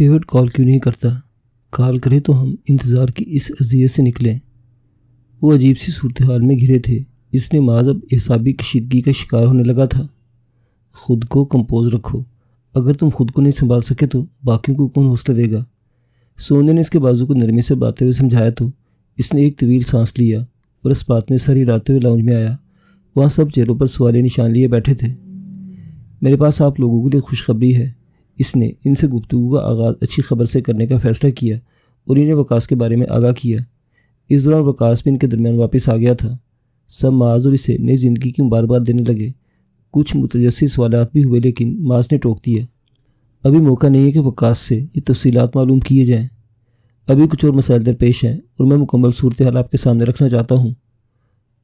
David کال کیوں نہیں کرتا؟ کال کرے تو ہم انتظار کی اس اذیت سے نکلیں۔ وہ عجیب سی صورتحال میں گھرے تھے۔ اس نے محض اب اعصابی کشیدگی کا شکار ہونے لگا تھا۔ خود کو کمپوز رکھو، اگر تم خود کو نہیں سنبھال سکے تو باقیوں کو کون حوصلہ دے گا؟ سونے نے اس کے بازو کو نرمی سے باتیں ہوئے سمجھایا تو اس نے ایک طویل سانس لیا اور اس بات میں سر ہلاتے ہوئے لاؤنج میں آیا۔ وہاں سب چہروں پر سوالیہ نشان لیے بیٹھے تھے۔ میرے پاس آپ لوگوں کے لیے خوشخبری ہے۔ اس نے ان سے گفتگو کا آغاز اچھی خبر سے کرنے کا فیصلہ کیا اور انہیں وقاص کے بارے میں آگاہ کیا۔ اس دوران وقاص بھی ان کے درمیان واپس آ گیا تھا۔ سب معاذ اور اسے نئی زندگی کی مبارکباد دینے لگے۔ کچھ متجسس سوالات بھی ہوئے لیکن معاذ نے ٹوک دیا۔ ابھی موقع نہیں ہے کہ وقاص سے یہ تفصیلات معلوم کیے جائیں۔ ابھی کچھ اور مسائل درپیش ہیں اور میں مکمل صورتحال آپ کے سامنے رکھنا چاہتا ہوں۔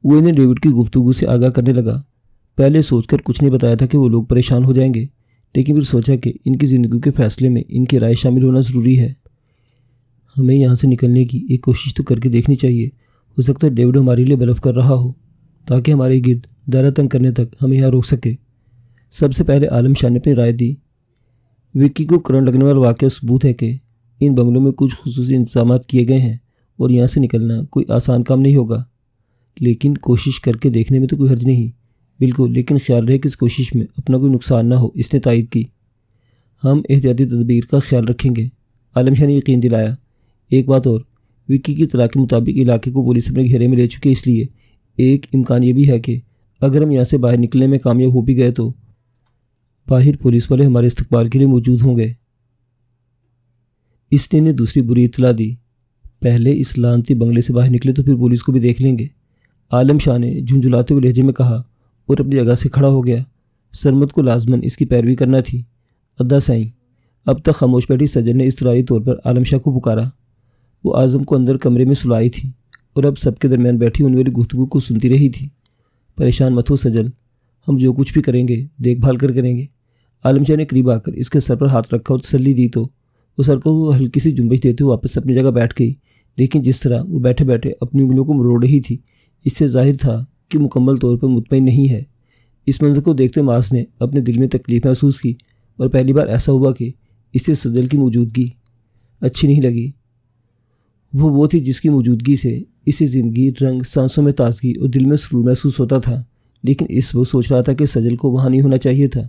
وہ انہیں ڈیوڈ کی گفتگو سے آگاہ کرنے لگا۔ پہلے سوچ کر کچھ نہیں بتایا تھا کہ وہ لوگ پریشان ہو جائیں گے، لیکن پھر سوچا کہ ان کی زندگی کے فیصلے میں ان کی رائے شامل ہونا ضروری ہے۔ ہمیں یہاں سے نکلنے کی ایک کوشش تو کر کے دیکھنی چاہیے۔ ہو سکتا ہے ڈیوڈ ہمارے لیے بلف کر رہا ہو تاکہ ہمارے گرد دائرہ تنگ کرنے تک ہمیں یہاں روک سکے۔ سب سے پہلے عالم شاہ نے اپنی رائے دی۔ وکی کو کرنٹ لگنے والا واقعہ ثبوت ہے کہ ان بنگلوں میں کچھ خصوصی انتظامات کیے گئے ہیں اور یہاں سے نکلنا کوئی آسان کام نہیں ہوگا، لیکن کوشش کر کے دیکھنے میں تو کوئی حرج نہیں۔ بالکل، لیکن خیال رہے کہ اس کوشش میں اپنا کوئی نقصان نہ ہو، اس نے تائید کی۔ ہم احتیاطی تدابیر کا خیال رکھیں گے، عالم شاہ نے یقین دلایا۔ ایک بات اور، وکی کی اطلاع کے مطابق علاقے کو پولیس اپنے گھیرے میں لے چکے، اس لیے ایک امکان یہ بھی ہے کہ اگر ہم یہاں سے باہر نکلنے میں کامیاب ہو بھی گئے تو باہر پولیس والے ہمارے استقبال کے لیے موجود ہوں گے۔ اس نے انہیں دوسری بری اطلاع دی۔ پہلے اس لعنتی بنگلے سے باہر نکلے تو پھر پولیس کو بھی دیکھ لیں گے، عالم شاہ نے جھنجھلاتے ہوئے لہجے میں کہا اور اپنی جگہ سے کھڑا ہو گیا۔ سرمد کو لازماً اس کی پیروی کرنا تھی۔ ادا سائیں، اب تک خاموش بیٹھی سجن نے اضطراری طور پر عالم شاہ کو پکارا۔ وہ اعظم کو اندر کمرے میں سلائی تھی اور اب سب کے درمیان بیٹھی ہونے والی گفتگو کو سنتی رہی تھی۔ پریشان مت ہو سجل، ہم جو کچھ بھی کریں گے دیکھ بھال کر کریں گے۔ عالم شاہ نے قریب آ کر اس کے سر پر ہاتھ رکھا اور تسلی دی تو وہ سر کو ہلکی سی جنبش دیتے ہوئے واپس اپنی جگہ بیٹھ گئی، لیکن جس طرح وہ بیٹھے بیٹھے اپنی انگلیوں کو مروڑ رہی تھی اس سے ظاہر تھا کہ مکمل طور پر مطمئن نہیں ہے۔ اس منظر کو دیکھتے معاذ نے اپنے دل میں تکلیف محسوس کی اور پہلی بار ایسا ہوا کہ اسے سجل کی موجودگی اچھی نہیں لگی۔ وہ تھی جس کی موجودگی سے اسے زندگی، رنگ، سانسوں میں تازگی اور دل میں سرور محسوس ہوتا تھا، لیکن اس وہ سوچ رہا تھا کہ سجل کو وہاں نہیں ہونا چاہیے تھا۔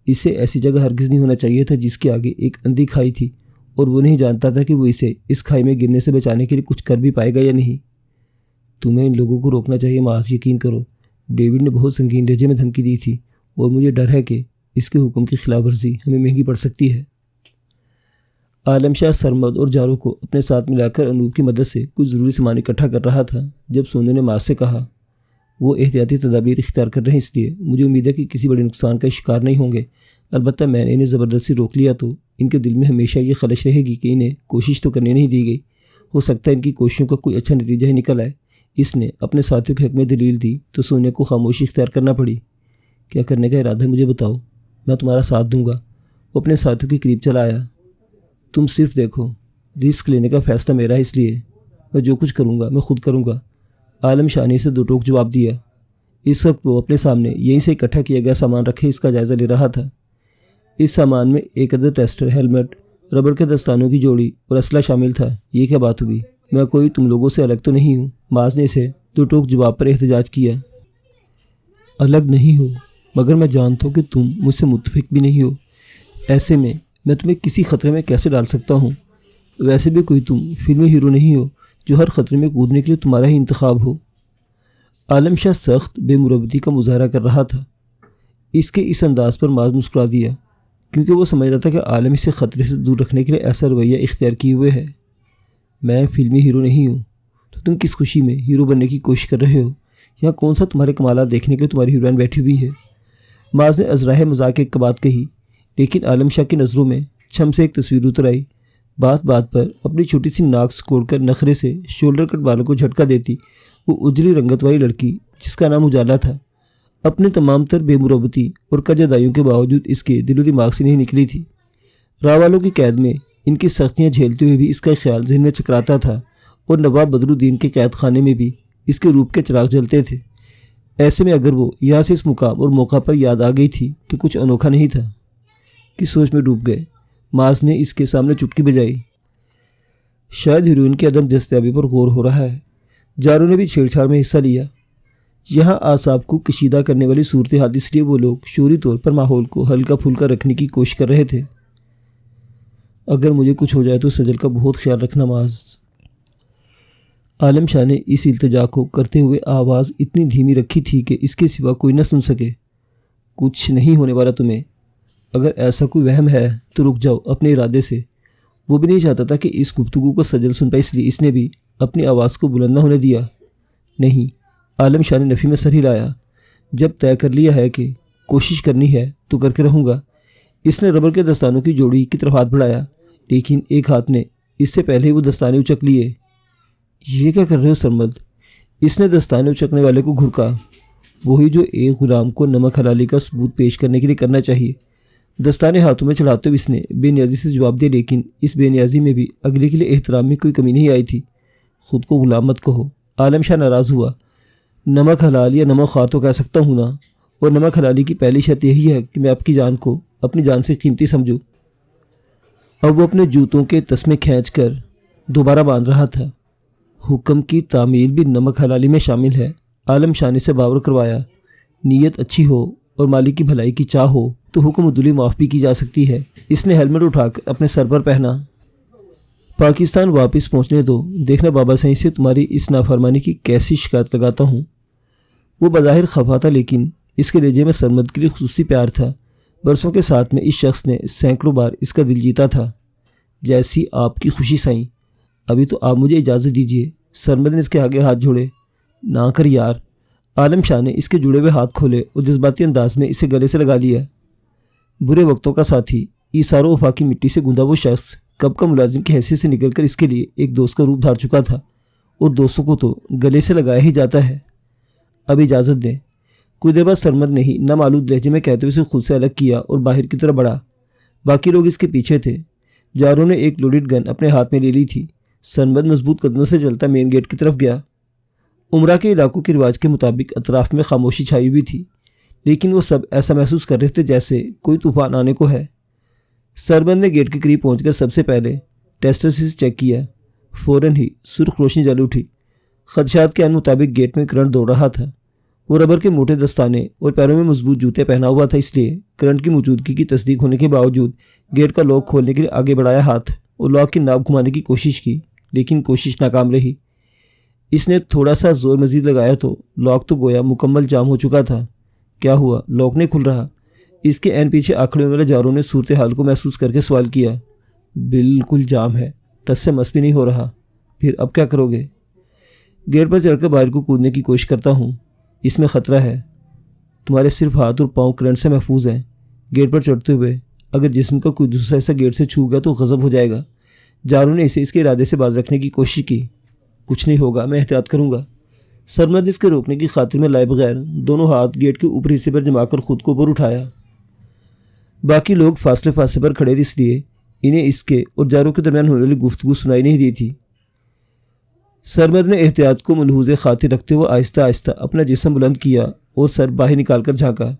اسے ایسی جگہ ہرگز نہیں ہونا چاہیے تھا جس کے آگے ایک اندھی کھائی تھی اور وہ نہیں جانتا تھا کہ وہ اسے اس کھائی میں گرنے سے بچانے کے لیے کچھ کر بھی پائے گا یا نہیں۔ تمہیں ان لوگوں کو روکنا چاہیے معاذ، یقین کرو، ڈیوڈ نے بہت سنگین لہجے میں دھمکی دی تھی، اور مجھے ڈر ہے کہ اس کے حکم کی خلاف ورزی ہمیں مہنگی پڑ سکتی ہے۔ عالم شاہ سرمد اور جارو کو اپنے ساتھ ملا کر انوپ کی مدد سے کچھ ضروری سامان اکٹھا کر رہا تھا جب سونے نے معاذ سے کہا، وہ احتیاطی تدابیر اختیار کر رہے ہیں، اس لیے مجھے امید ہے کہ کسی بڑے نقصان کا شکار نہیں ہوں گے۔ البتہ میں نے انہیں زبردستی روک لیا تو ان کے دل میں ہمیشہ یہ خلش رہے گی کہ انہیں کوشش تو کرنے نہیں دی گئی۔ ہو سکتا ہے ان کی کوششوں کا کوئی اچھا نتیجہ ہی نکل آئے۔ اس نے اپنے ساتھیوں کے حق میں دلیل دی تو سونے کو خاموشی اختیار کرنا پڑی۔ کیا کرنے کا ارادہ ہے مجھے بتاؤ، میں تمہارا ساتھ دوں گا۔ وہ اپنے ساتھیوں کے قریب چلا آیا۔ تم صرف دیکھو، رسک لینے کا فیصلہ میرا ہے، اس لیے میں جو کچھ کروں گا میں خود کروں گا۔ عالم شاہ نے اسے دو ٹوک جواب دیا۔ اس وقت وہ اپنے سامنے یہیں سے اکٹھا کیا گیا سامان رکھے اس کا جائزہ لے رہا تھا۔ اس سامان میں ایک عدد ٹیسٹر، ہیلمٹ، ربڑ کے دستانوں کی جوڑی اور اسلحہ شامل تھا۔ یہ کیا بات ہوئی؟ میں کوئی تم لوگوں سے الگ تو نہیں ہوں؟ معاذ نے اسے دو ٹوک جواب پر احتجاج کیا۔ الگ نہیں ہو، مگر میں جانتا ہوں کہ تم مجھ سے متفق بھی نہیں ہو۔ ایسے میں تمہیں کسی خطرے میں کیسے ڈال سکتا ہوں؟ ویسے بھی کوئی تم فلمی ہیرو نہیں ہو جو ہر خطرے میں کودنے کے لیے تمہارا ہی انتخاب ہو۔ عالم شاہ سخت بے مروتی کا مظاہرہ کر رہا تھا۔ اس کے اس انداز پر معاذ مسکرا دیا، کیونکہ وہ سمجھ رہا تھا کہ عالم اسے خطرے سے دور رکھنے کے لیے ایسا رویہ اختیار کیے ہوئے ہے۔ میں فلمی ہیرو نہیں ہوں تو تم کس خوشی میں ہیرو بننے کی کوشش کر رہے ہو؟ یہاں کون سا تمہارے کمالات دیکھنے کے لیے تمہاری ہیروئن بیٹھی ہوئی ہے؟ معاذ نے ازراہ مذاق ایک بات کہی، لیکن عالم شاہ کی نظروں میں چھم سے ایک تصویر اتر آئی۔ بات بات پر اپنی چھوٹی سی ناک سکوڑ کر نخرے سے شولڈر کٹ بالوں کو جھٹکا دیتی وہ اجلی رنگت والی لڑکی جس کا نام اجالا تھا، اپنے تمام تر بے مروتی اور کجادائیوں کے باوجود اس کے دل و دماغ سے نہیں نکلی تھی۔ راہ والوں کی قید میں ان کی سختیاں جھیلتے ہوئے بھی اس کا خیال ذہن میں چکراتا تھا، اور نواب بدرالدین کے قید خانے میں بھی اس کے روپ کے چراغ جلتے تھے۔ ایسے میں اگر وہ یہاں سے اس مقام اور موقع پر یاد آ گئی تھی تو کچھ انوکھا نہیں تھا کہ سوچ میں ڈوب گئے۔ معاذ نے اس کے سامنے چٹکی بجائی۔ شاید ہیروئن کی عدم دستیابی پر غور ہو رہا ہے۔ جارو نے بھی چھیڑ چھاڑ میں حصہ لیا۔ یہاں اعصاب کو کشیدہ کرنے والی صورتحال، اس لیے وہ لوگ شعوری طور پر ماحول کو ہلکا پھلکا رکھنے کی کوشش کر رہے تھے۔ اگر مجھے کچھ ہو جائے تو سجل کا بہت خیال رکھنا معاذ۔ عالم شاہ نے اس التجا کو کرتے ہوئے آواز اتنی دھیمی رکھی تھی کہ اس کے سوا کوئی نہ سن سکے۔ کچھ نہیں ہونے والا تمہیں۔ اگر ایسا کوئی وہم ہے تو رک جاؤ اپنے ارادے سے۔ وہ بھی نہیں چاہتا تھا کہ اس گفتگو کو سجل سن پائے، اس لیے اس نے بھی اپنی آواز کو بلند نہ ہونے دیا۔ نہیں، عالم شاہ نے نفی میں سر ہلایا۔ جب طے کر لیا ہے کہ کوشش کرنی ہے تو کر کے رہوں گا۔ اس نے ربر کے دستانوں کی جوڑی کی طرف ہاتھ بڑھایا، لیکن ایک ہاتھ نے اس سے پہلے ہی وہ دستانے اچک لیے۔ یہ کیا کر رہے ہو سرمد؟ اس نے دستانے اچکنے والے کو گھرکا، وہی جو ایک غلام کو نمک حلالی کا ثبوت پیش کرنے کے لیے کرنا چاہیے۔ دستانے ہاتھوں میں چڑھاتے ہوئے اس نے بے نیازی سے جواب دیا، لیکن اس بے نیازی میں بھی اگلے کے لیے احترام میں کوئی کمی نہیں آئی تھی۔ خود کو غلام مت کہو۔ عالم شاہ ناراض ہوا۔ نمک حلال یا نمک خوار تو کہہ سکتا ہوں نا، اور نمک حلالی کی پہلی شرط یہی ہے کہ میں آپ کی جان کو اپنی جان سے قیمتی سمجھوں۔ اب وہ اپنے جوتوں کے تسمے کھینچ کر دوبارہ باندھ رہا تھا۔ حکم کی تعمیل بھی نمک حلالی میں شامل ہے۔ عالم شاہ نے سے باور کروایا، نیت اچھی ہو اور مالک کی بھلائی کی چاہ ہو تو حکم عدولی معاف بھی کی جا سکتی ہے۔ اس نے ہیلمٹ اٹھا کر اپنے سر پر پہنا۔ پاکستان واپس پہنچنے دو، دیکھنا بابا سائیں سے تمہاری اس نافرمانی کی کیسی شکایت لگاتا ہوں۔ وہ بظاہر خفا تھا، لیکن اس کے لہجے میں سرمد کے لیے خصوصی پیار تھا۔ برسوں کے ساتھ میں اس شخص نے سینکڑوں بار اس کا دل جیتا تھا۔ جیسی آپ کی خوشی سائیں، ابھی تو آپ مجھے اجازت دیجیے۔ سرمد نے اس کے آگے ہاتھ جوڑے۔ نہ کر یار۔ عالم شاہ نے اس کے جڑے ہوئے ہاتھ کھولے اور جذباتی انداز میں اسے گلے سے لگا لیا۔ برے وقتوں کا ساتھی، ایثار و وفا کی مٹی سے گوندا وہ شخص کب کا ملازم کی حیثیت سے نکل کر اس کے لیے ایک دوست کا روپ دھار چکا تھا، اور دوستوں کو تو گلے سے لگایا ہی جاتا ہے۔ اب اجازت دیں۔ کچھ دیر بعد سرمد نے ہی نامعلوم لہجے میں کہتے ہوئے اسے خود سے الگ کیا اور باہر کی طرف بڑھا۔ باقی لوگ اس کے پیچھے تھے۔ جارو نے ایک لوڈڈ گن اپنے ہاتھ میں لے لی تھی۔ سرمد مضبوط قدموں سے چلتا مین گیٹ کی طرف گیا۔ عمرہ کے علاقوں کے رواج کے مطابق اطراف میں خاموشی چھائی ہوئی تھی، لیکن وہ سب ایسا محسوس کر رہے تھے جیسے کوئی طوفان آنے کو ہے۔ سرمد نے گیٹ کے قریب پہنچ کر سب سے پہلے ٹیسٹر سے چیک کیا۔ فوراً ہی سرخ روشنی جل اٹھی۔ خدشات کے عین مطابق گیٹ میں کرنٹ دوڑ رہا تھا۔ وہ ربر کے موٹے دستانے اور پیروں میں مضبوط جوتے پہنا ہوا تھا، اس لیے کرنٹ کی موجودگی کی تصدیق ہونے کے باوجود گیٹ کا لاک کھولنے کے لیے آگے بڑھایا ہاتھ اور لاک کی ناب گھمانے کی کوشش کی، لیکن کوشش ناکام رہی۔ اس نے تھوڑا سا زور مزید لگایا تو لاک تو گویا مکمل جام ہو چکا تھا۔ کیا ہوا؟ لاک نہیں کھل رہا۔ اس کے عین پیچھے آکھڑے ہونے والے جاروں نے صورتحال کو محسوس کر کے سوال کیا۔ بالکل جام ہے، ٹس سے مس بھی نہیں ہو رہا۔ پھر اب کیا کرو گے؟ گیٹ پر چڑھ کر باہر کو کودنے کی کوشش کرتا ہوں، اس میں خطرہ ہے۔ تمہارے صرف ہاتھ اور پاؤں کرنٹ سے محفوظ ہیں۔ گیٹ پر چڑھتے ہوئے اگر جسم کا کوئی دوسرا حصہ گیٹ سے چھو گیا تو غضب ہو جائے گا۔ جارو نے اسے اس کے ارادے سے باز رکھنے کی کوشش کی۔ کچھ نہیں ہوگا، میں احتیاط کروں گا۔ سرمد نے اس کے روکنے کی خاطر میں لائے بغیر دونوں ہاتھ گیٹ کے اوپری حصے پر جما کر خود کو اوپر اٹھایا۔ باقی لوگ فاصلے پر کھڑے تھے، اس لیے انہیں اس کے اور جارو کے درمیان ہونے والی گفتگو سنائی نہیں دی تھی۔ سرمد نے احتیاط کو ملحوظ خاطر رکھتے ہوئے آہستہ آہستہ اپنا جسم بلند کیا اور سر باہر نکال کر جھانکا۔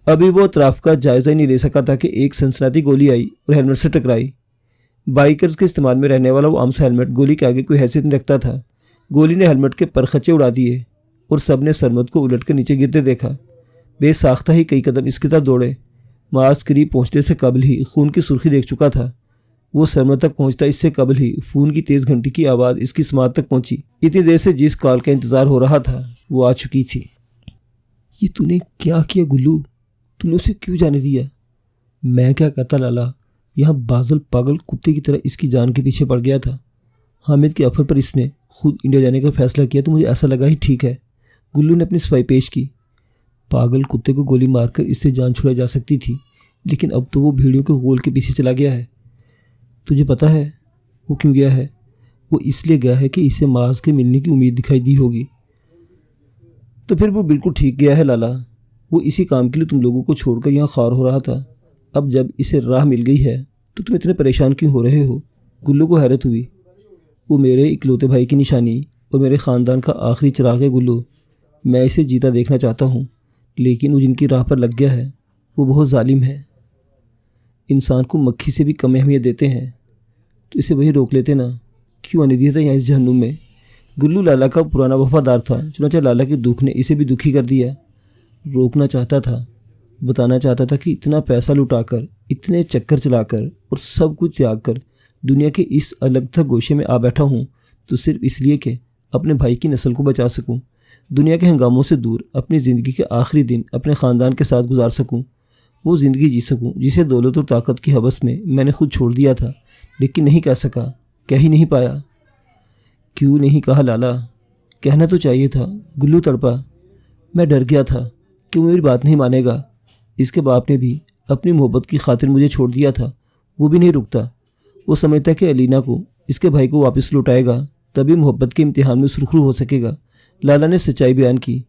ابھی وہ اطراف کا جائزہ ہی نہیں لے سکا تھا کہ ایک سنسناتی گولی آئی اور ہیلمٹ سے ٹکرائی۔ بائیکرز کے استعمال میں رہنے والا وہ عام سا ہیلمٹ گولی کے آگے کوئی حیثیت نہیں رکھتا تھا۔ گولی نے ہیلمٹ کے پرخچے اڑا دیے اور سب نے سرمد کو الٹ کر نیچے گرتے دیکھا۔ بے ساختہ ہی کئی قدم اس کی طرف دوڑے۔ معاذ قریب پہنچنے سے قبل ہی خون کی سرخی دیکھ چکا تھا۔ وہ سرمد تک پہنچتا اس سے قبل ہی فون کی تیز گھنٹی کی آواز اس کی سماعت تک پہنچی۔ اتنی دیر سے جس کال کا انتظار ہو رہا تھا وہ آ چکی تھی۔ یہ تو نے کیا کیا گلو؟ تم نے اسے کیوں جانے دیا؟ میں کیا کہتا لالا، یہاں بازل پاگل کتے کی طرح اس کی جان کے پیچھے پڑ گیا تھا۔ حامد کے آفر پر اس نے خود انڈیا جانے کا فیصلہ کیا تو مجھے ایسا لگا ہی ٹھیک ہے۔ گلو نے اپنی صفائی پیش کی۔ پاگل کتے کو گولی مار کر اس سے جان چھڑائی جا سکتی تھی، لیکن اب تو وہ بھیڑیوں کے غول کے پیچھے چلا گیا ہے۔ تجھے پتہ ہے وہ کیوں گیا ہے؟ وہ اس لیے گیا ہے کہ اسے معاذ کے ملنے کی امید دکھائی دی ہوگی۔ تو پھر وہ بالکل ٹھیک گیا ہے لالا۔ وہ اسی کام کے لیے تم لوگوں کو چھوڑ کر یہاں خوار ہو رہا تھا۔ اب جب اسے راہ مل گئی ہے تو تم اتنے پریشان کیوں ہو رہے ہو؟ گلو کو حیرت ہوئی۔ وہ میرے اکلوتے بھائی کی نشانی اور میرے خاندان کا آخری چراغ ہے گلو۔ میں اسے جیتا دیکھنا چاہتا ہوں، لیکن وہ جن کی راہ پر لگ گیا ہے وہ بہت ظالم ہے۔ انسان کو مکھی سے بھی کم اہمیت دیتے ہیں، تو اسے وہی روک لیتے نا، کیوں آنے دیا تھا یہاں اس جہنم میں؟ گلو لالا کا پرانا وفادار تھا، چنانچہ لالا کے دکھ نے اسے بھی دکھی کر دیا۔ روکنا چاہتا تھا، بتانا چاہتا تھا کہ اتنا پیسہ لٹا کر، اتنے چکر چلا کر اور سب کچھ تیاگ کر دنیا کے اس الگ تھک گوشے میں آ بیٹھا ہوں تو صرف اس لیے کہ اپنے بھائی کی نسل کو بچا سکوں، دنیا کے ہنگاموں سے دور اپنی زندگی کے آخری دن اپنے خاندان کے ساتھ گزار سکوں، وہ زندگی جی سکوں جسے دولت اور طاقت کی ہوس میں نے خود چھوڑ دیا تھا، لیکن نہیں کہہ سکا، کہہ ہی نہیں پایا۔ کیوں نہیں کہا لالا؟ کہنا تو چاہیے تھا، گلو تڑپا۔ میں ڈر گیا تھا کہ وہ میری بات نہیں مانے گا۔ اس کے باپ نے بھی اپنی محبت کی خاطر مجھے چھوڑ دیا تھا، وہ بھی نہیں رکتا۔ وہ سمجھتا کہ علینا کو، اس کے بھائی کو واپس لوٹائے گا تبھی محبت کے امتحان میں سرخرو ہو سکے گا۔ لالا نے سچائی بیان کی۔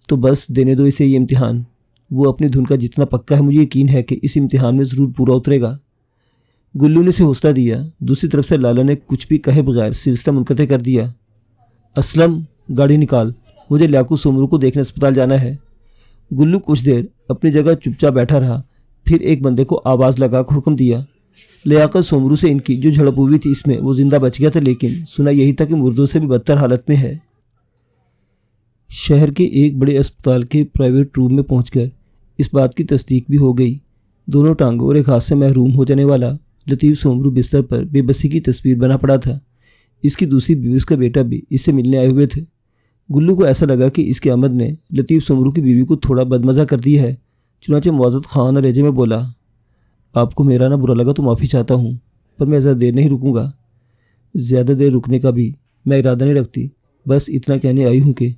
تو بس دینے دو اسے یہ امتحان، وہ اپنی دھن کا جتنا پکا ہے مجھے یقین ہے کہ اس امتحان میں ضرور پورا اترے گا۔ گلو نے اسے حوصلہ دیا۔ دوسری طرف سے لالا نے کچھ بھی کہے بغیر سلسلہ منقطع کر دیا۔ اسلم، گاڑی نکال، مجھے لیاقوت سومرو کو دیکھنے اسپتال جانا ہے۔ گلو کچھ دیر اپنی جگہ چپ چاپ بیٹھا رہا، پھر ایک بندے کو آواز لگا کر حکم دیا۔ لیاقت سومرو سے ان کی جو جھڑپ ہوئی تھی اس میں وہ زندہ بچ گیا تھا، لیکن سنا یہی تھا کہ مردوں سے بھی بدتر حالت میں ہے۔ شہر کے ایک بڑے اسپتال کے پرائیویٹ روم میں پہنچ کر اس بات کی تصدیق بھی ہو گئی۔ دونوں ٹانگوں اور ایک ہاتھ سے محروم ہو جانے والا لطیف سومرو بستر پر بے بسی کی تصویر بنا پڑا تھا۔ اس کی دوسری بیوی، اس کا بیٹا بھی اس سے ملنے آئے ہوئے تھے۔ گلو کو ایسا لگا کہ اس کی آمد نے لطیف سومرو کی بیوی کو تھوڑا بدمزہ کر دیا ہے، چنانچہ معزز خان اور لہجے میں بولا، آپ کو میرا نہ برا لگا تو معافی چاہتا ہوں، پر میں زیادہ دیر نہیں رکوں گا۔ زیادہ دیر رکنے کا بھی میں ارادہ نہیں رکھتی، بس اتنا کہنے آئی ہوں کہ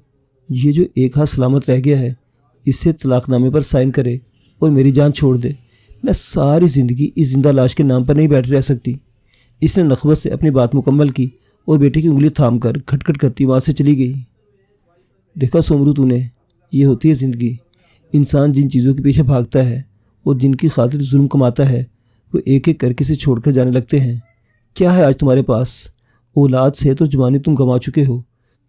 یہ جو ایک ہاتھ سلامت رہ گیا ہے اس سے طلاق نامے پر سائن کرے اور میری جان چھوڑ دے۔ میں ساری زندگی اس زندہ لاش کے نام پر نہیں بیٹھ رہ سکتی۔ اس نے نخوت سے اپنی بات مکمل کی اور بیٹے کی انگلی تھام کر کھٹ کھٹ کرتی وہاں سے چلی گئی۔ دیکھا سومرو، تو نے، یہ ہوتی ہے زندگی۔ انسان جن چیزوں کے پیچھے بھاگتا ہے اور جن کی خاطر ظلم کماتا ہے وہ ایک ایک کر کے سے چھوڑ کر جانے لگتے ہیں۔ کیا ہے آج تمہارے پاس؟ اولاد، صحت اور جوانی تم گنوا چکے ہو۔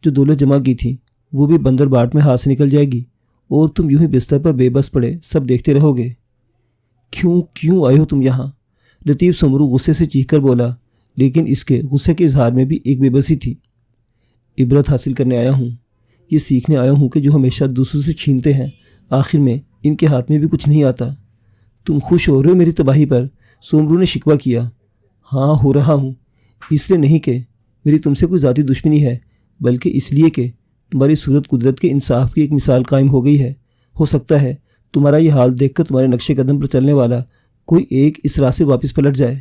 جو دولت جمع کی تھی وہ بھی بندر باٹ میں ہاتھ سے نکل جائے گی اور تم یوں ہی بستر پر بے بس پڑے سب دیکھتے رہو گے۔ کیوں آئے ہو تم یہاں؟ لطیف سومرو غصے سے چیخ کر بولا، لیکن اس کے غصے کے اظہار میں بھی ایک بے بسی تھی۔ عبرت حاصل کرنے آیا ہوں، یہ سیکھنے آیا ہوں کہ جو ہمیشہ دوسروں سے چھینتے ہیں آخر میں ان کے ہاتھ میں بھی کچھ نہیں آتا۔ تم خوش ہو رہے ہو میری تباہی پر؟ سومرو نے شکوہ کیا۔ ہاں، ہو رہا ہوں، اس لیے نہیں کہ میری تم سے کوئی ذاتی دشمنی ہے، بلکہ اس لیے کہ تمہاری صورت قدرت کے انصاف کی ایک مثال قائم ہو گئی ہے۔ ہو سکتا ہے تمہارا یہ حال دیکھ کر تمہارے نقش قدم پر چلنے والا کوئی ایک اس راہ سے واپس پلٹ جائے۔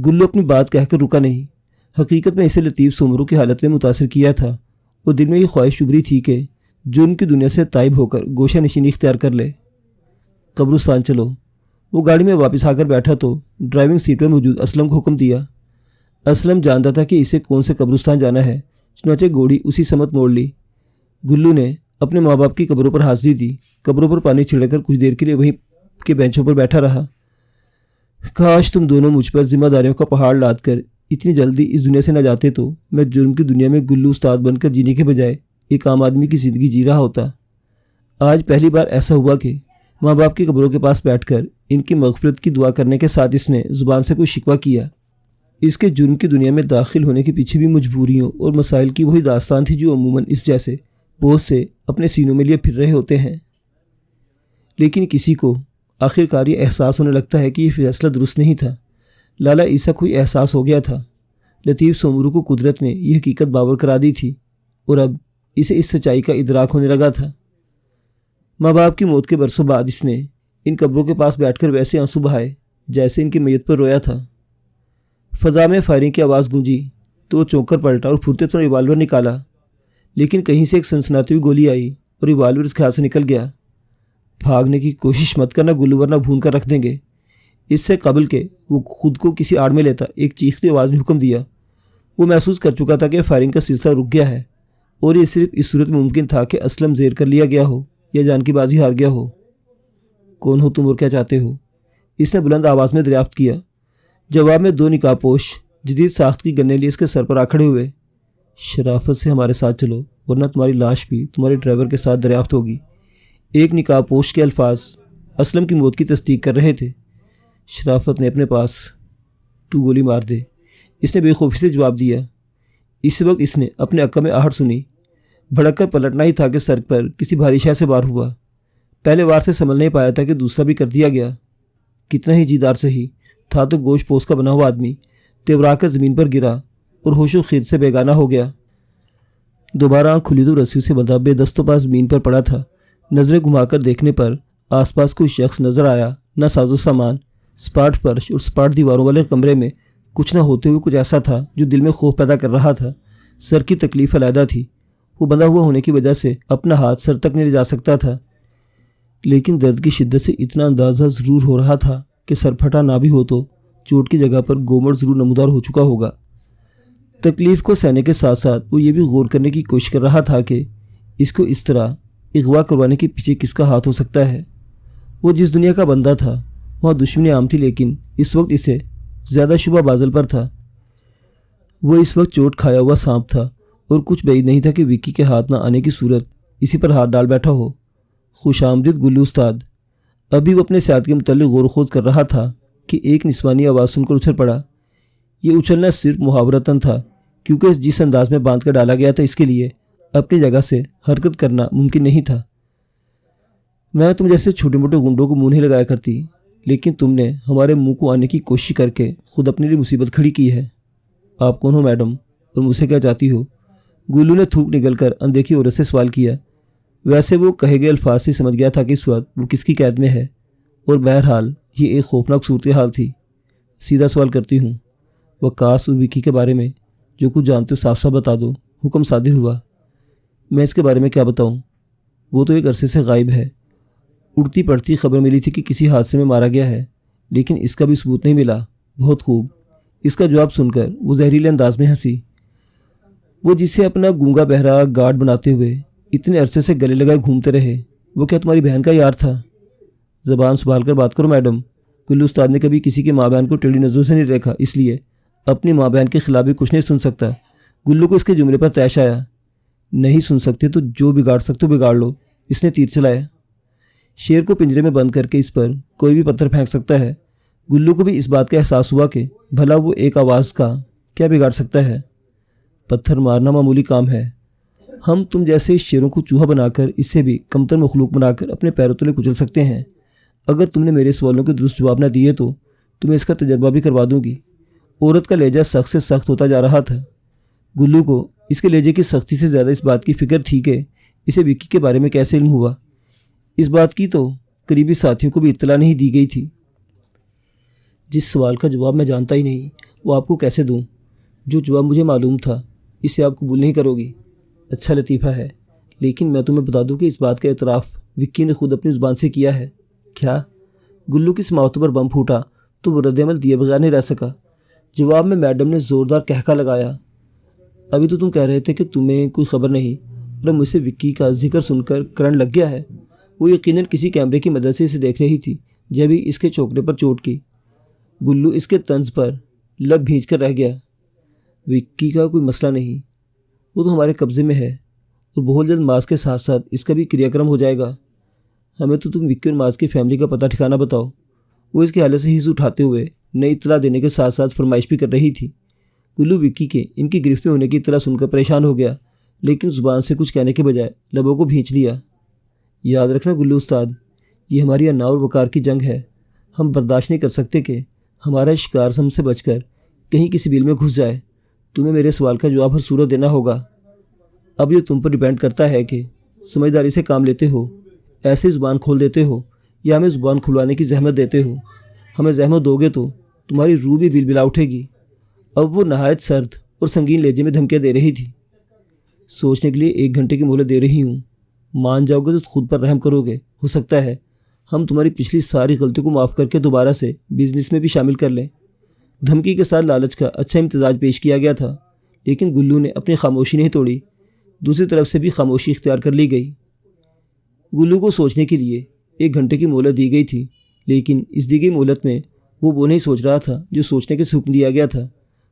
گلو اپنی بات کہہ کر رکا نہیں۔ حقیقت میں اسے لطیف سومرو کی حالت نے متاثر کیا تھا اور دل میں یہ خواہش ابھری تھی کہ جو ان کی دنیا سے تائب ہو کر گوشہ نشینی اختیار کر لے۔ قبرستان چلو۔ وہ گاڑی میں واپس آ کر بیٹھا تو ڈرائیونگ سیٹ پر موجود اسلم کو حکم دیا۔ اسلم جانتا تھا کہ اسے کون سے قبرستان جانا ہے، چنانچہ گوڑی اسی سمت موڑ لی۔ گلو نے اپنے ماں باپ کی قبروں پر حاضری دی، قبروں پر پانی چھڑک کر کچھ دیر کے لیے وہیں کے بینچوں پر بیٹھا رہا۔ کاش تم دونوں مجھ پر ذمہ داریوں کا پہاڑ لاد کر اتنی جلدی اس دنیا سے نہ جاتے تو میں جرم کی دنیا میں گلو استاد بن کر جینے کے بجائے ایک عام آدمی کی زندگی جی رہا ہوتا۔ آج پہلی بار ایسا ہوا کہ ماں باپ کی قبروں کے پاس بیٹھ کر ان کی مغفرت کی دعا کرنے کے ساتھ اس نے زبان سے کوئی شکوہ کیا۔ اس کے جرم کی دنیا میں داخل ہونے کے پیچھے بھی مجبوریوں اور مسائل کی وہی داستان تھی جو عموماً اس جیسے بوجھ سے اپنے سینوں میں لیے پھر رہے ہوتے ہیں۔ لیکن کسی کو آخر کار یہ احساس ہونے لگتا ہے کہ یہ فیصلہ درست نہیں تھا۔ لالا عیسیٰ کو یہ احساس ہو گیا تھا۔ لطیف سومرو کو قدرت نے یہ حقیقت باور کرا دی تھی اور اب اسے اس سچائی کا ادراک ہونے لگا تھا۔ ماں باپ کی موت کے برسوں بعد اس نے ان قبروں کے پاس بیٹھ کر ویسے آنسو بہائے جیسے ان کی میت پر رویا تھا۔ فضا میں فائرنگ کی آواز گونجی تو وہ چونک کر پلٹا اور پھرتے تو ریوالور نکالا، لیکن کہیں سے ایک سنسناتی ہوئی گولی آئی اور ریوالور اس کے ہاتھ سے نکل گیا۔ بھاگنے کی کوشش مت کرنا گلو، ورنہ بھون کر رکھ دیں گے۔ اس سے قبل کہ وہ خود کو کسی آڑ میں لیتا ایک چیختی آواز نے حکم دیا۔ وہ محسوس کر چکا تھا کہ فائرنگ کا سلسلہ رک گیا ہے اور یہ صرف اس صورت میں ممکن تھا کہ اسلم زیر کر لیا گیا ہو یا جان کی بازی ہار گیا ہو۔ کون ہو تم اور کیا چاہتے ہو؟ اس نے بلند آواز میں دریافت کیا۔ جواب میں دو نقاب پوش جدید ساخت کی گنیں لیے اس کے سر پر آ کھڑے ہوئے۔ شرافت سے ہمارے ساتھ چلو ورنہ تمہاری لاش بھی تمہارے ڈرائیور کے ساتھ دریافت ہوگی۔ ایک نقاب پوش کے الفاظ اسلم کی موت کی تصدیق کر رہے تھے۔ شرافت نے اپنے پاس۔ تو گولی مار دے، اس نے بے خوفی سے جواب دیا۔ اس وقت اس نے اپنے عقب میں آہٹ سنی۔ بھڑک کر پلٹنا ہی تھا کہ سر پر کسی بھاری شے سے وار ہوا۔ پہلے وار سے سنبھل نہیں پایا تھا کہ دوسرا بھی کر دیا گیا۔ کتنا ہی جیدار سہی تھا تو گوشت پوست کا بنا ہوا آدمی تیورا کر زمین پر گرا اور ہوش و خرد سے بیگانہ ہو گیا۔ دوبارہ آنکھ کھلی تو رسیوں سے بندھا بے دست و پا زمین پر پڑا تھا۔ نظریں گھما کر دیکھنے پر آس پاس کوئی شخص نظر آیا نہ ساز و سامان۔ سپاٹ فرش اور سپاٹ دیواروں والے کمرے میں کچھ نہ ہوتے ہوئے کچھ ایسا تھا جو دل میں خوف پیدا کر رہا تھا۔ سر کی تکلیف علیحدہ تھی، وہ بندھا ہوا ہونے کی وجہ سے اپنا ہاتھ سر تک نہیں لے جا سکتا تھا، لیکن درد کی شدت سے اتنا اندازہ ضرور ہو رہا تھا کہ سر پھٹا نہ بھی ہو تو چوٹ کی جگہ پر گومڑ ضرور نمودار ہو چکا ہوگا۔ تکلیف کو سہنے کے ساتھ ساتھ وہ یہ بھی غور کرنے کی کوشش کر رہا تھا کہ اس کو اس طرح اغوا کروانے کے پیچھے کس کا ہاتھ ہو سکتا ہے۔ وہ جس دنیا کا بندہ تھا وہاں دشمنی عام تھی، لیکن اس وقت اسے زیادہ شبہ بازل پر تھا۔ وہ اس وقت چوٹ کھایا ہوا سانپ تھا اور کچھ بعید نہیں تھا کہ وکی کے ہاتھ نہ آنے کی صورت اسی پر ہاتھ ڈال بیٹھا ہو۔ خوش آمدید گلو استاد۔ ابھی وہ اپنے صحت کے متعلق غور و خوض کر رہا تھا کہ ایک نسوانی آواز سن کر اچھل پڑا۔ یہ اچھلنا صرف محاورتاً تھا، کیونکہ جس انداز میں باندھ کر ڈالا گیا تھا اس کے لیے اپنی جگہ سے حرکت کرنا ممکن نہیں تھا۔ میں تم جیسے چھوٹے موٹے گنڈوں کو منہ نہیں لگایا کرتی، لیکن تم نے ہمارے منہ کو آنے کی کوشش کر کے خود اپنے لیے مصیبت کھڑی کی ہے۔ آپ کون ہو میڈم، اور مجھ سے کیا چاہتی ہو؟ گلو نے تھوک نگل کر اندیکھی عورت سے سوال کیا۔ ویسے وہ کہے گئے الفاظ سے سمجھ گیا تھا کہ اس وقت وہ کس کی قید میں ہے، اور بہرحال یہ ایک خوفناک صورتحال تھی۔ سیدھا سوال کرتی ہوں، وقاص اور وکی کے بارے میں جو کچھ جانتے ہو صاف صاف بتا دو۔ حکم صادر ہوا۔ میں اس کے بارے میں کیا بتاؤں؟ وہ تو ایک عرصے سے غائب ہے۔ اڑتی پڑتی خبر ملی تھی کہ کسی حادثے میں مارا گیا ہے، لیکن اس کا بھی ثبوت نہیں ملا۔ بہت خوب۔ اس کا جواب سن کر وہ زہریلے انداز میں ہنسی۔ وہ جسے اپنا گونگا بہرا گارڈ بناتے ہوئے اتنے عرصے سے گلے لگائے گھومتے رہے، وہ کیا تمہاری بہن کا یار تھا؟ زبان سنبھال کر بات کرو میڈم۔ گلو استاد نے کبھی کسی کی ماں بہن کو ٹیڑھی نظروں سے نہیں دیکھا، اس لیے اپنی ماں بہن کے خلاف بھی کچھ نہیں سن سکتا۔ گلو کو اس کے جملے پر طیش آیا۔ نہیں سن سکتے تو جو بگاڑ سکتے ہو بگاڑ لو، اس نے تیر چلایا۔ شیر کو پنجرے میں بند کر کے اس پر کوئی بھی پتھر پھینک سکتا ہے۔ گلو کو بھی اس بات کا احساس ہوا کہ بھلا وہ ایک آواز کا کیا بگاڑ سکتا ہے؟ پتھر مارنا معمولی کام ہے، ہم تم جیسے شیروں کو چوہا بنا کر اس سے بھی کمتر مخلوق بنا کر اپنے پیروں تلے کچل سکتے ہیں۔ اگر تم نے میرے سوالوں کے درست جواب نہ دیے تو تمہیں اس کا تجربہ بھی کروا دوں گی۔ عورت کا لہجہ سخت سے سخت ہوتا جا رہا تھا۔ گلو کو اس کے لہجے کی سختی سے زیادہ اس بات کی فکر تھی کہ اسے وکی کے بارے میں کیسے علم ہوا۔ اس بات کی تو قریبی ساتھیوں کو بھی اطلاع نہیں دی گئی تھی۔ جس سوال کا جواب میں جانتا ہی نہیں وہ آپ کو کیسے دوں؟ جو جواب مجھے معلوم تھا اسے آپ قبول نہیں کرو گی۔ اچھا لطیفہ ہے، لیکن میں تمہیں بتا دوں کہ اس بات کا اعتراف وکی نے خود اپنی زبان سے کیا ہے۔ کیا؟ گلو کی سماعتوں پر بم پھوٹا تو وہ رد عمل دیے بغیر نہیں رہ سکا۔ جواب میں میڈم نے زوردار کہکا لگایا۔ ابھی تو تم کہہ رہے تھے کہ تمہیں کوئی خبر نہیں، اور مجھ سے وکی کا ذکر سن کر کرنٹ لگ گیا ہے۔ وہ یقیناً کسی کیمرے کی مدد سے اسے دیکھ رہی تھی جب ہی اس کے چوکڑے پر چوٹ کی۔ گلو اس کے طنز پر لب بھیج کر رہ گیا۔ وکی کا کوئی مسئلہ نہیں، وہ تو ہمارے قبضے میں ہے، اور بہت جلد ماس کے ساتھ ساتھ اس کا بھی کریا کرم ہو جائے گا۔ ہمیں تو تم وکی اور ماس کی فیملی کا پتہ ٹھکانہ بتاؤ۔ وہ اس کے حالت سے ہیز اٹھاتے ہوئے نئی اطلاع دینے کے ساتھ ساتھ فرمائش بھی کر رہی تھی۔ گلو وکی کے ان کی گرفت میں ہونے کی اطلاع سن کر پریشان ہو گیا، لیکن زبان سے کچھ کہنے کے بجائے لبوں کو بھینچ لیا۔ یاد رکھنا گلو استاد، یہ ہماری انا اور وقار کی جنگ ہے۔ ہم برداشت نہیں کر سکتے کہ ہمارا شکار ہم سے بچ کر کہیں کسی بیل میں گھس جائے۔ تمہیں میرے سوال کا جواب ہر صورت دینا ہوگا۔ اب یہ تم پر ڈیپینڈ کرتا ہے کہ سمجھداری سے کام لیتے ہو، ایسے زبان کھول دیتے ہو، یا ہمیں زبان کھلوانے کی زحمت دیتے ہو۔ ہمیں زحمت دو گے تو تمہاری روح بھی بل بلا اٹھے گی۔ اب وہ نہایت سرد اور سنگین لہجے میں دھمکیاں دے رہی تھی۔ سوچنے کے لیے 1 گھنٹے کی مہلت دے رہی ہوں، مان جاؤ گے تو خود پر رحم کرو گے۔ ہو سکتا ہے ہم تمہاری پچھلی ساری غلطیوں کو معاف کر کے دوبارہ سے بزنس میں بھی شامل کر لیں۔ دھمکی کے ساتھ لالچ کا اچھا امتزاج پیش کیا گیا تھا، لیکن گلو نے اپنی خاموشی نہیں توڑی۔ دوسری طرف سے بھی خاموشی اختیار کر لی گئی۔ گلو کو سوچنے کے لیے 1 گھنٹے کی مہلت دی گئی تھی، لیکن اس دی گئی مہلت میں وہ نہیں سوچ رہا تھا جو سوچنے کے حکم دیا گیا تھا۔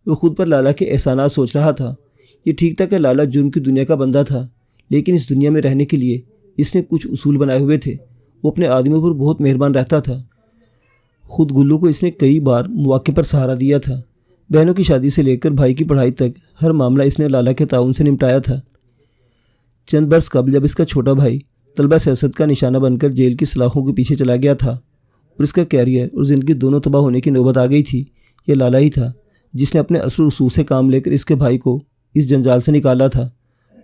وہ خود پر لالا کے احسانات سوچ رہا تھا۔ یہ ٹھیک تھا کہ لالا جرم کی دنیا کا بندہ تھا، لیکن اس دنیا میں رہنے کے لیے اس نے کچھ اصول بنائے ہوئے تھے۔ وہ اپنے آدمیوں پر بہت مہربان رہتا تھا۔ خود گلو کو اس نے کئی بار مواقع پر سہارا دیا تھا۔ بہنوں کی شادی سے لے کر بھائی کی پڑھائی تک ہر معاملہ اس نے لالا کے تعاون سے نمٹایا تھا۔ چند برس قبل جب اس کا چھوٹا بھائی طلبہ سیاست کا نشانہ بن کر جیل کی سلاخوں کے پیچھے چلا گیا تھا اور اس کا کیریئر اور زندگی دونوں تباہ ہونے کی نوبت آ گئی تھی، یہ لالا ہی تھا جس نے اپنے اثر و رسوخ سے کام لے کر اس کے بھائی کو اس جنجال سے نکالا تھا۔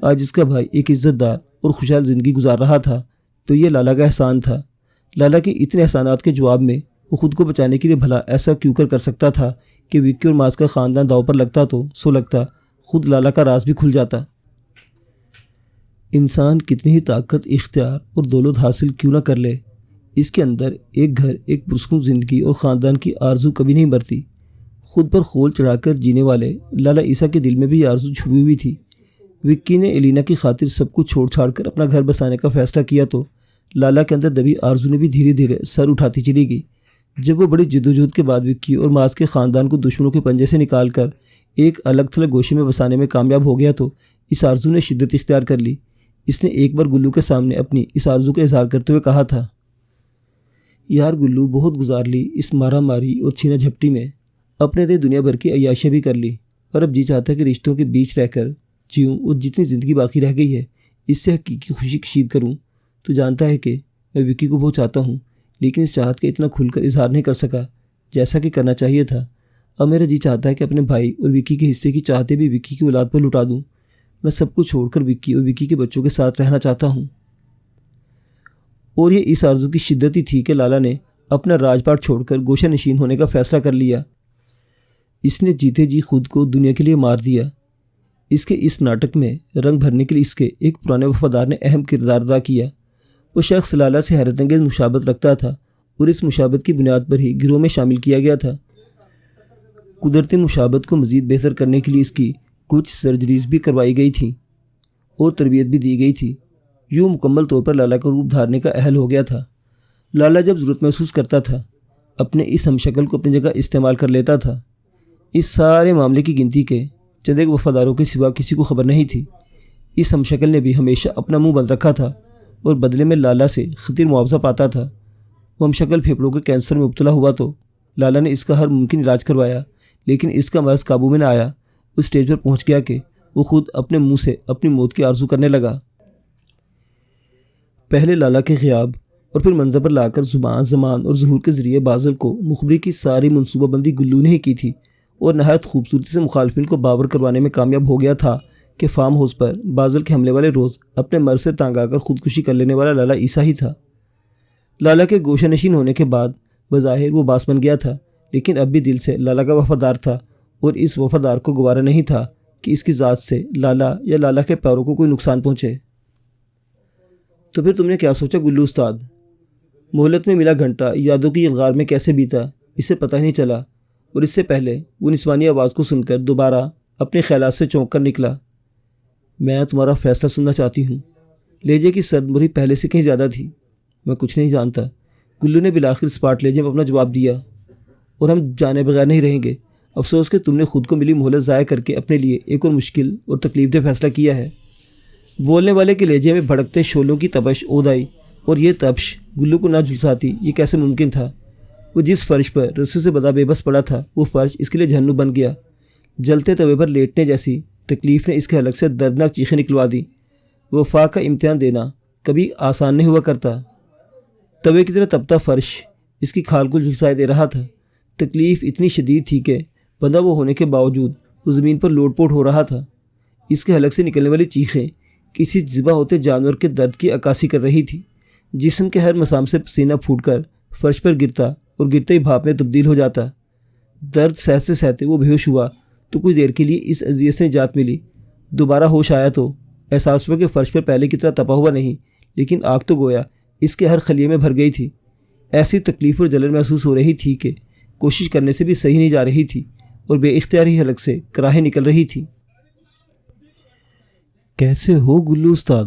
آج اس کا بھائی ایک عزت دار اور خوشحال زندگی گزار رہا تھا تو یہ لالا کا احسان تھا۔ لالا کے اتنے احسانات کے جواب میں وہ خود کو بچانے کے لیے بھلا ایسا کیوں کر سکتا تھا کہ وکی اور ماس کا خاندان داؤ پر لگتا تو سو لگتا خود لالا کا راز بھی کھل جاتا۔ انسان کتنی ہی طاقت، اختیار اور دولت حاصل کیوں نہ کر لے، اس کے اندر ایک گھر، ایک پرسکون زندگی اور خاندان کی آرزو کبھی نہیں مرتی۔ خود پر خول چڑھا کر جینے والے لالا عیسیٰ کے دل میں بھی یہ آرزو چھپی ہوئی تھی۔ وکی نے ایلینا کی خاطر سب کچھ چھوڑ چھاڑ کر اپنا گھر بسانے کا فیصلہ کیا تو لالا کے اندر دبی آرزو نے بھی دھیرے دھیرے سر اٹھاتی چلی گئی۔ جب وہ بڑی جدوجہد کے بعد وکی اور ماس کے خاندان کو دشمنوں کے پنجے سے نکال کر ایک الگ تھلگ گوشے میں بسانے میں کامیاب ہو گیا تو اس آرزو نے شدت اختیار کر لی۔ اس نے ایک بار گلو کے سامنے اپنی اس آرزو کا اظہار کرتے ہوئے کہا تھا، یار گلو، بہت گزار لی اس مارا ماری اور چھینا جھپٹی میں، اپنے دے دنیا بھر کی عیاشیاں بھی کر لی، اور اب جی چاہتا ہے کہ رشتوں کے بیچ رہ کر جیوں اور جتنی زندگی باقی رہ گئی ہے اس سے حقیقی خوشی کشید کروں۔ تو جانتا ہے کہ میں وکی کو بہت چاہتا ہوں، لیکن اس چاہت کا اتنا کھل کر اظہار نہیں کر سکا جیسا کہ کرنا چاہیے تھا۔ اب میرا جی چاہتا ہے کہ اپنے بھائی اور وکی کے حصے کی چاہتے بھی وکی کی اولاد پر لٹا دوں۔ میں سب کو چھوڑ کر وکی اور وکی کے بچوں کے ساتھ رہنا چاہتا ہوں۔ اور یہ اس آرزو کی شدت ہی تھی کہ لالا نے اپنا راج پاٹ چھوڑ کر گوشہ نشین ہونے کا فیصلہ کر لیا۔ اس نے جیتے جی خود کو دنیا کے لیے مار دیا۔ اس کے اس ناٹک میں رنگ بھرنے کے لیے اس کے ایک پرانے وفادار نے اہم کردار ادا کیا۔ وہ شخص لالا سے حیرت انگیز مشابہت رکھتا تھا اور اس مشابہت کی بنیاد پر ہی گروہ میں شامل کیا گیا تھا۔ قدرتی مشابہت کو مزید بہتر کرنے کے لیے اس کی کچھ سرجریز بھی کروائی گئی تھیں اور تربیت بھی دی گئی تھی۔ یوں مکمل طور پر لالا کا روپ دھارنے کا اہل ہو گیا تھا۔ لالا جب ضرورت محسوس کرتا تھا اپنے اس ہم شکل کو اپنی جگہ استعمال کر لیتا تھا۔ اس سارے معاملے کی گنتی کے چند ایک وفاداروں کے سوا کسی کو خبر نہیں تھی۔ اس ہم شکل نے بھی ہمیشہ اپنا منہ بند رکھا تھا اور بدلے میں لالا سے خطیر معاوضہ پاتا تھا۔ وہ ہم شکل پھیپھڑوں کے کینسر میں مبتلا ہوا تو لالا نے اس کا ہر ممکن علاج کروایا، لیکن اس کا مرض قابو میں نہ آیا۔ اس سٹیج پر پہنچ گیا کہ وہ خود اپنے منہ سے اپنی موت کی آرزو کرنے لگا۔ پہلے لالا کے غیاب اور پھر منظر پر لا کر زبان، زمان اور ظہور کے ذریعے بازل کو مخبری کی ساری منصوبہ بندی گلو نے ہی کی تھی اور نہایت خوبصورتی سے مخالفین کو باور کروانے میں کامیاب ہو گیا تھا کہ فارم ہاؤس پر بازل کے حملے والے روز اپنے مرض سے تانگ آ کر خودکشی کر لینے والا لالا عیسیٰ ہی تھا۔ لالا کے گوشہ نشین ہونے کے بعد بظاہر وہ باس بن گیا تھا، لیکن اب بھی دل سے لالا کا وفادار تھا اور اس وفادار کو گوارا نہیں تھا کہ اس کی ذات سے لالا یا لالا کے پیاروں کو کوئی نقصان پہنچے۔ تو پھر تم نے کیا سوچا گلو استاد؟ مہلت میں ملا گھنٹہ یادوں کی یلغار میں کیسے بیتا اسے پتہ نہیں چلا، اور اس سے پہلے وہ نسوانی آواز کو سن کر دوبارہ اپنے خیالات سے چونک کر نکلا۔ میں تمہارا فیصلہ سننا چاہتی ہوں۔ لہجے کی سرد مری پہلے سے کہیں زیادہ تھی۔ میں کچھ نہیں جانتا، گلو نے بالآخر اسپاٹ لہجے میں اپنا جواب دیا، اور ہم جانے بغیر نہیں رہیں گے۔ افسوس کہ تم نے خود کو ملی مہلت ضائع کر کے اپنے لیے ایک اور مشکل اور تکلیف دہ فیصلہ کیا ہے۔ بولنے والے کے لہجے میں بھڑکتے شعلوں کی تپش اود آئی، اور یہ تپش گلو کو نہ جھلساتی یہ کیسے ممکن تھا؟ وہ جس فرش پر رسیوں سے بندھا بے بس پڑا تھا وہ فرش اس کے لیے جہنم بن گیا۔ جلتے توے پر لیٹنے جیسی تکلیف نے اس کے حلق سے دردناک چیخیں نکلوا دی۔ وفا کا امتحان دینا کبھی آسان نہیں ہوا کرتا۔ توے کی طرح تپتا فرش اس کی کھال کو جھلسائے دے رہا تھا۔ تکلیف اتنی شدید تھی کہ بندھا وہ ہونے کے باوجود وہ زمین پر لوٹ پوٹ ہو رہا تھا۔ اس کے حلق سے نکلنے والی چیخیں کسی ذبح ہوتے جانور کے درد کی عکاسی کر رہی تھی۔ جسم کے ہر مسام سے پسینہ پھوٹ کر فرش پر گرتا اور گرتے ہی بھاپ میں تبدیل ہو جاتا۔ درد سہتے سہتے وہ بے ہوش ہوا تو کچھ دیر کے لیے اس اذیت سے نجات ملی۔ دوبارہ ہوش آیا تو احساس ہوا کہ فرش پر پہلے کی طرح تپا ہوا نہیں، لیکن آگ تو گویا اس کے ہر خلیے میں بھر گئی تھی۔ ایسی تکلیف اور جلن محسوس ہو رہی تھی کہ کوشش کرنے سے بھی صحیح نہیں جا رہی تھی اور بے اختیاری حلق سے کراہیں نکل رہی تھی۔ کیسے ہو گلو استاد؟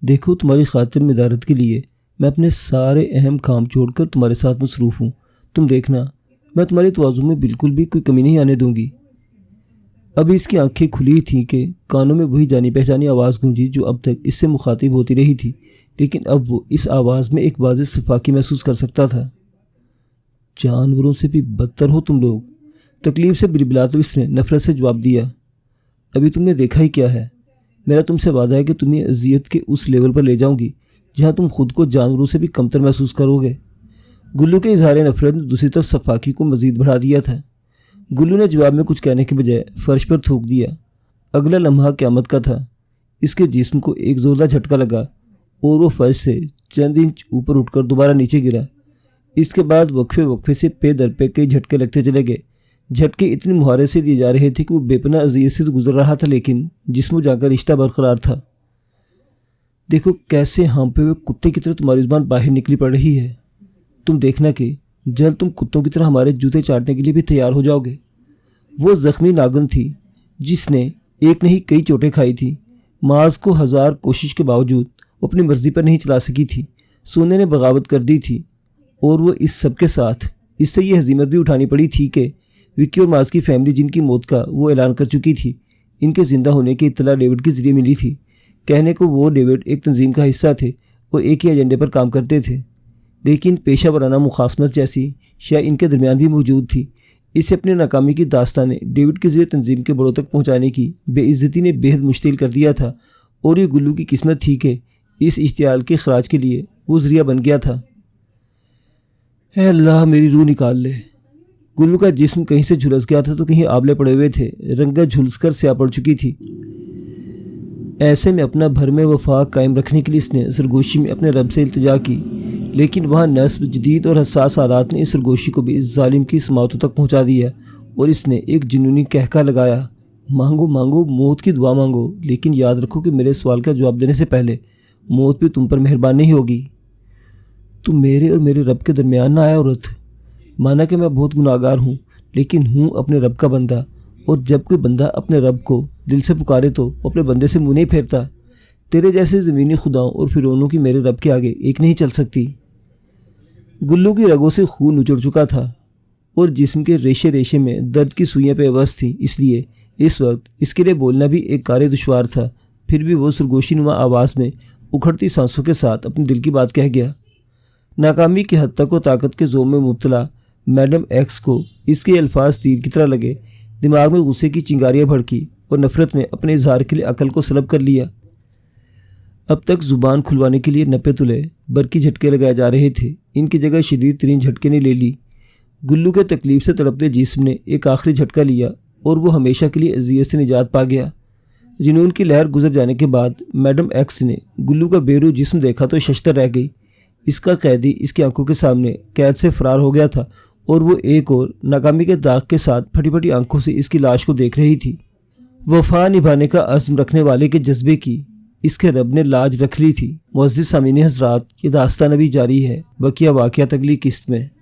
دیکھو تمہاری خاطر مدارت کے لیے میں اپنے سارے اہم کام چھوڑ کر تمہارے ساتھ مصروف ہوں۔ تم دیکھنا میں تمہاری تواضع میں بالکل بھی کوئی کمی نہیں آنے دوں گی۔ ابھی اس کی آنکھیں کھلی تھیں کہ کانوں میں وہی جانی پہچانی آواز گونجی جو اب تک اس سے مخاطب ہوتی رہی تھی، لیکن اب وہ اس آواز میں ایک واضح صفاقی محسوس کر سکتا تھا۔ جانوروں سے بھی بدتر ہو تم لوگ، تکلیف سے بلبلاتے ہوئے اس نے نفرت سے جواب دیا۔ ابھی تم نے دیکھا ہی کیا ہے؟ میرا تم سے وعدہ ہے کہ تمہیں اذیت کے اس لیول پر لے جاؤں گی جہاں تم خود کو جانوروں سے بھی کمتر محسوس کرو گے۔ گلو کے اظہار نفرت نے دوسری طرف صفاقی کو مزید بڑھا دیا تھا۔ گلو نے جواب میں کچھ کہنے کے بجائے فرش پر تھوک دیا۔ اگلا لمحہ قیامت کا تھا۔ اس کے جسم کو ایک زوردار جھٹکا لگا اور وہ فرش سے چند انچ اوپر اٹھ کر دوبارہ نیچے گرا۔ اس کے بعد وقفے سے پے در پے کئی جھٹکے لگتے چلے گئے۔ جھٹکے اتنی مہارت سے دیے جا رہے تھے کہ وہ بے پناہ اذیت سے گزر رہا تھا، لیکن جسم و جان کا رشتہ برقرار تھا۔ دیکھو کیسے ہانپے ہوئے کتے کی طرح تمہاری زبان باہر نکلی پڑ رہی ہے۔ تم دیکھنا کہ جلد تم کتوں کی طرح ہمارے جوتے چاٹنے کے لیے بھی تیار ہو جاؤ گے۔ وہ زخمی ناگن تھی جس نے ایک نہیں کئی چوٹیں کھائی تھی۔ معاذ کو ہزار کوشش کے باوجود وہ اپنی مرضی پر نہیں چلا سکی تھی۔ سونے نے بغاوت کر دی تھی اور وہ اس سب کے ساتھ اس سے یہ ہزیمت بھی اٹھانی پڑی تھی کہ وکی اور معاذ کی فیملی، جن کی موت کا وہ اعلان کر چکی تھی، ان کے زندہ ہونے کی اطلاع ڈیوڈ کے ذریعے ملی تھی۔ کہنے کو وہ ڈیوڈ ایک تنظیم کا حصہ تھے اور ایک ہی ایجنڈے پر کام کرتے تھے، لیکن پیشہ ورانہ مخاصمت جیسی شے ان کے درمیان بھی موجود تھی۔ اسے اپنی ناکامی کی داستانیں ڈیوڈ کے ذریعے تنظیم کے بڑوں تک پہنچانے کی بے عزتی نے بے حد مشتعل کر دیا تھا، اور یہ گلو کی قسمت تھی کہ اس اشتعال کے خراج کے لیے وہ ذریعہ بن گیا تھا۔ اے اللہ میری روح نکال لے۔ گلو کا جسم کہیں سے جھلس گیا تھا تو کہیں آبلے پڑے ہوئے تھے، رنگت جھلس کر سیاہ پڑ چکی تھی۔ ایسے میں اپنا بھرم وفا قائم رکھنے کے لیے اس نے سرگوشی میں اپنے رب سے التجا کی، لیکن وہاں نصب جدید اور حساس حالات نے اس سرگوشی کو بھی اس ظالم کی سماعتوں تک پہنچا دیا، اور اس نے ایک جنونی کہکا لگایا، مانگو مانگو، موت کی دعا مانگو، لیکن یاد رکھو کہ میرے سوال کا جواب دینے سے پہلے موت بھی تم پر مہربان نہیں ہوگی۔ تم میرے اور میرے رب کے درمیان نہ آئے عورت۔ مانا کہ میں بہت گناہگار ہوں، لیکن ہوں اپنے رب کا بندہ، اور جب کوئی بندہ اپنے رب کو دل سے پکارے تو وہ اپنے بندے سے منہ نہیں پھیرتا۔ تیرے جیسے زمینی خداؤں اور فرعونوں کی میرے رب کے آگے ایک نہیں چل سکتی۔ گلو کی رگوں سے خون اچڑ چکا تھا اور جسم کے ریشے ریشے میں درد کی سوئیاں پہ عوض تھیں، اس لیے اس وقت اس کے لیے بولنا بھی ایک کار دشوار تھا۔ پھر بھی وہ سرگوشی نما آواز میں اکھڑتی سانسوں کے ساتھ اپنے دل کی بات کہہ گیا۔ ناکامی کی حد تک و طاقت کے زوم میں مبتلا میڈم ایکس کو اس کے الفاظ تیر کی طرح لگے۔ دماغ میں غصے کی چنگاریاں بھڑکی اور نفرت نے اپنے اظہار کے لیے عقل کو سلب کر لیا۔ اب تک زبان کھلوانے کے لیے نپے تلے برقی جھٹکے لگائے جا رہے تھے، ان کی جگہ شدید ترین جھٹکے نے لے لی۔ گلو کے تکلیف سے تڑپتے جسم نے ایک آخری جھٹکا لیا اور وہ ہمیشہ کے لیے اذیت سے نجات پا گیا۔ جنون کی لہر گزر جانے کے بعد میڈم ایکس نے گلو کا بے روح جسم دیکھا تو ششتر رہ گئی۔ اس کا قیدی اس کی آنکھوں کے سامنے قید سے فرار ہو گیا تھا، اور وہ ایک اور ناکامی کے داغ کے ساتھ پھٹی پھٹی آنکھوں سے اس کی لاش کو دیکھ رہی تھی۔ وفا نبھانے کا عزم رکھنے والے کے جذبے کی اس کے رب نے لاج رکھ لی تھی۔ معزز سامعین حضرات، یہ داستان ابھی جاری ہے، بقیہ واقعات اگلی قسط میں۔